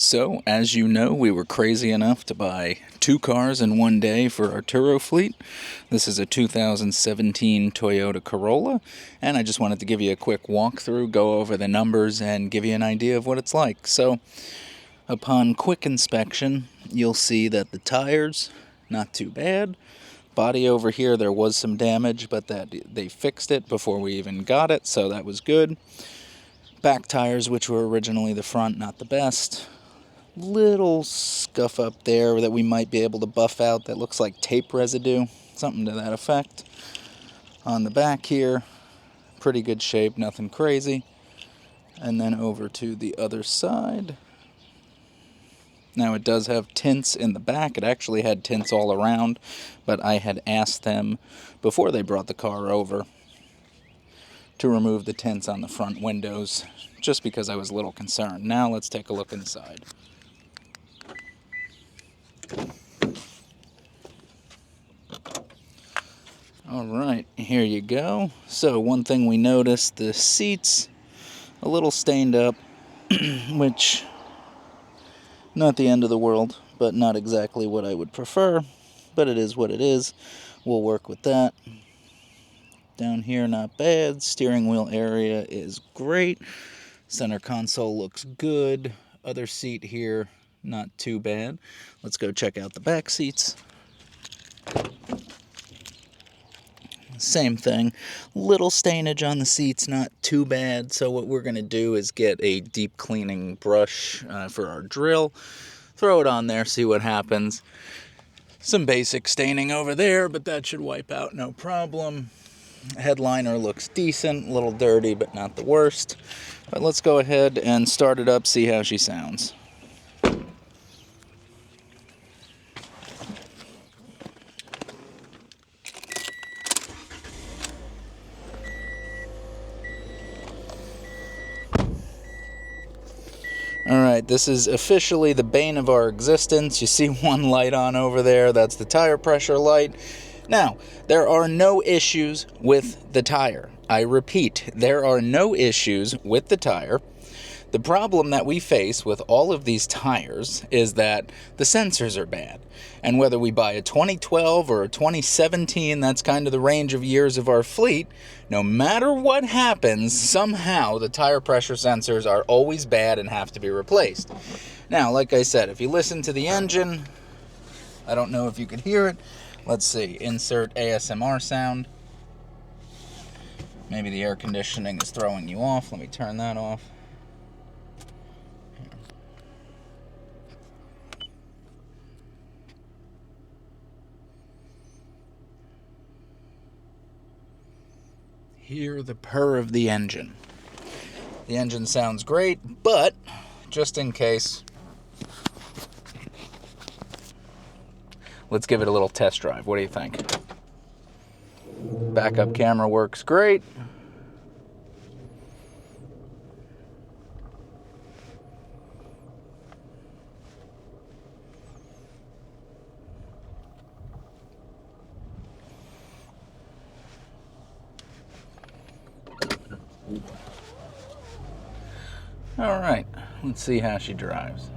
So, as you know, we were crazy enough to buy 2 cars in one day for our Turo fleet. This is a 2017 Toyota Corolla, and I just wanted to give you a quick walkthrough, go over the numbers, and give you an idea of what it's like. So, upon quick inspection, you'll see that the tires, not too bad. Body over here, there was some damage, but that they fixed it before we even got it, so that was good. Back tires, which were originally the front, not the best. Little scuff up there that we might be able to buff out that looks like tape residue, something to that effect. On the back here, pretty good shape, nothing crazy. And then over to the other side. Now it does have tints in the back. It actually had tints all around, but I had asked them before they brought the car over to remove the tints on the front windows, just because I was a little concerned. Now let's take a look inside. Alright, here you go. So one thing we noticed, the seats a little stained up, which, not the end of the world, but not exactly what I would prefer, but it is what it is. We'll work with that. Down here, not bad. Steering wheel area is great. Center console looks good. Other seat here, not too bad. Let's go check out the back seats. Same thing. Little stainage on the seats, not too bad. So what we're going to do is get a deep cleaning brush for our drill. Throw it on there, see what happens. Some basic staining over there, but that should wipe out no problem. Headliner looks decent, a little dirty, but not the worst. But let's go ahead and start it up, see how she sounds. Alright, this is officially the bane of our existence. You see one light on over there, that's the tire pressure light. Now, there are no issues with the tire. I repeat, there are no issues with the tire. The problem that we face with all of these tires is that the sensors are bad. And whether we buy a 2012 or a 2017, that's kind of the range of years of our fleet, no matter what happens, somehow the tire pressure sensors are always bad and have to be replaced. Now, like I said, if you listen to the engine, I don't know if you could hear it. Let's see, insert ASMR sound. Maybe the air conditioning is throwing you off. Let me turn that off. Hear the purr of the engine. The engine sounds great, but just in case, let's give it a little test drive. What do you think? Backup camera works great. Alright, let's see how she drives.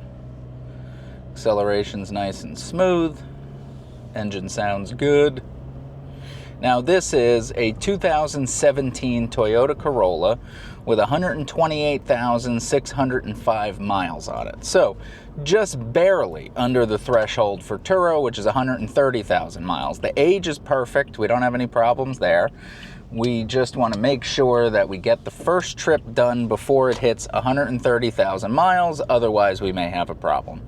Acceleration's nice and smooth. Engine sounds good. Now this is a 2017 Toyota Corolla with 128,605 miles on it. So just barely under the threshold for Turo, which is 130,000 miles. The age is perfect. We don't have any problems there. We just want to make sure that we get the first trip done before it hits 130,000 miles. Otherwise, we may have a problem.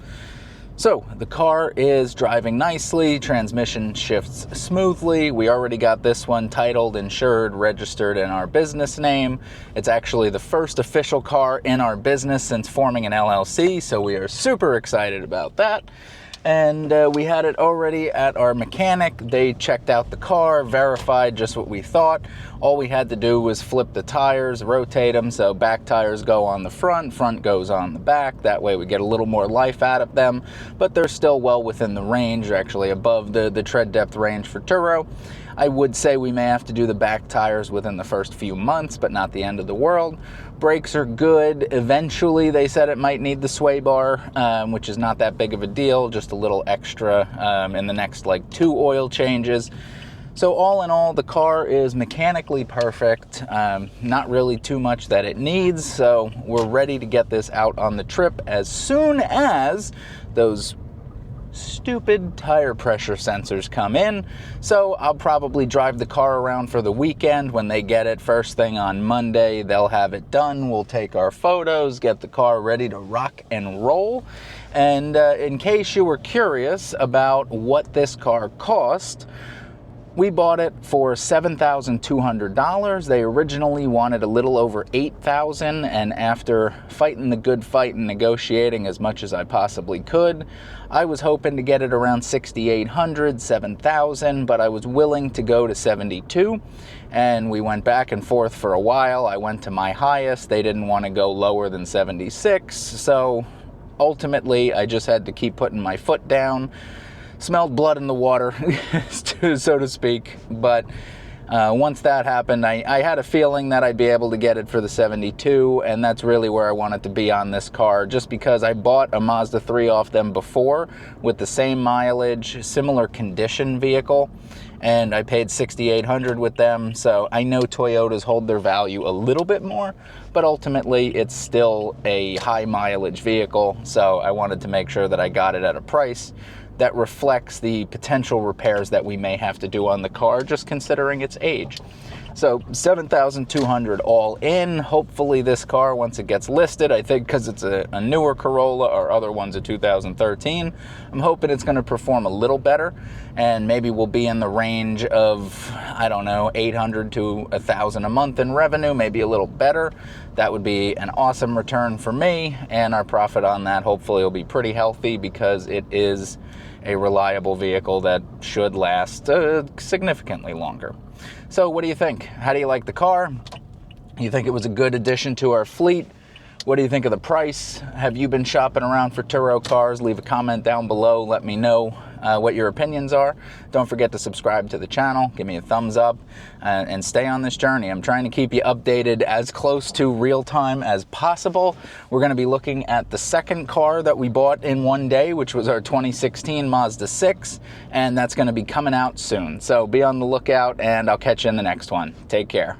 So the car is driving nicely, transmission shifts smoothly. We already got this one titled, insured, registered in our business name. It's actually the first official car in our business since forming an LLC, so we are super excited about that. And we had it already at our mechanic. They checked out the car, verified just what we thought. All we had to do was flip the tires, rotate them, so back tires go on the front goes on the back. That way we get a little more life out of them, but they're still well within the range, actually above the tread depth range for Turo. I would say we may have to do the back tires within the first few months, but not the end of the world. Brakes are good. Eventually, they said it might need the sway bar, which is not that big of a deal, just a little extra in the next like 2 oil changes. So all in all, the car is mechanically perfect, not really too much that it needs, so we're ready to get this out on the trip as soon as those stupid tire pressure sensors come in. So I'll probably drive the car around for the weekend. When they get it first thing on Monday, they'll have it done. We'll take our photos, get the car ready to rock and roll. And in case you were curious about what this car cost, we bought it for $7,200. They originally wanted a little over $8,000, and after fighting the good fight and negotiating as much as I possibly could, I was hoping to get it around $6,800, $7,000, but I was willing to go to $72,000, and we went back and forth for a while. I went to my highest. They didn't want to go lower than $76,000, so ultimately I just had to keep putting my foot down. Smelled blood in the water, so to speak, but once that happened, I had a feeling that I'd be able to get it for the $72,000, and that's really where I wanted to be on this car, just because I bought a Mazda 3 off them before with the same mileage, similar condition vehicle, and I paid $6,800 with them, so I know Toyotas hold their value a little bit more, but ultimately it's still a high mileage vehicle, so I wanted to make sure that I got it at a price that reflects the potential repairs that we may have to do on the car, just considering its age. So $7,200 all in. Hopefully this car, once it gets listed, I think because it's a newer Corolla, our other one's a 2013, I'm hoping it's going to perform a little better, and maybe we'll be in the range of, I don't know, $800 to $1,000 a month in revenue, maybe a little better. That would be an awesome return for me, and our profit on that hopefully will be pretty healthy, because it is a reliable vehicle that should last significantly longer. So what do you think? How do you like the car? You think it was a good addition to our fleet? What do you think of the price? Have you been shopping around for Turo cars? Leave a comment down below. Let me know what your opinions are. Don't forget to subscribe to the channel. Give me a thumbs up and stay on this journey. I'm trying to keep you updated as close to real time as possible. We're going to be looking at the second car that we bought in one day, which was our 2016 Mazda 6, and that's going to be coming out soon. So be on the lookout, and I'll catch you in the next one. Take care.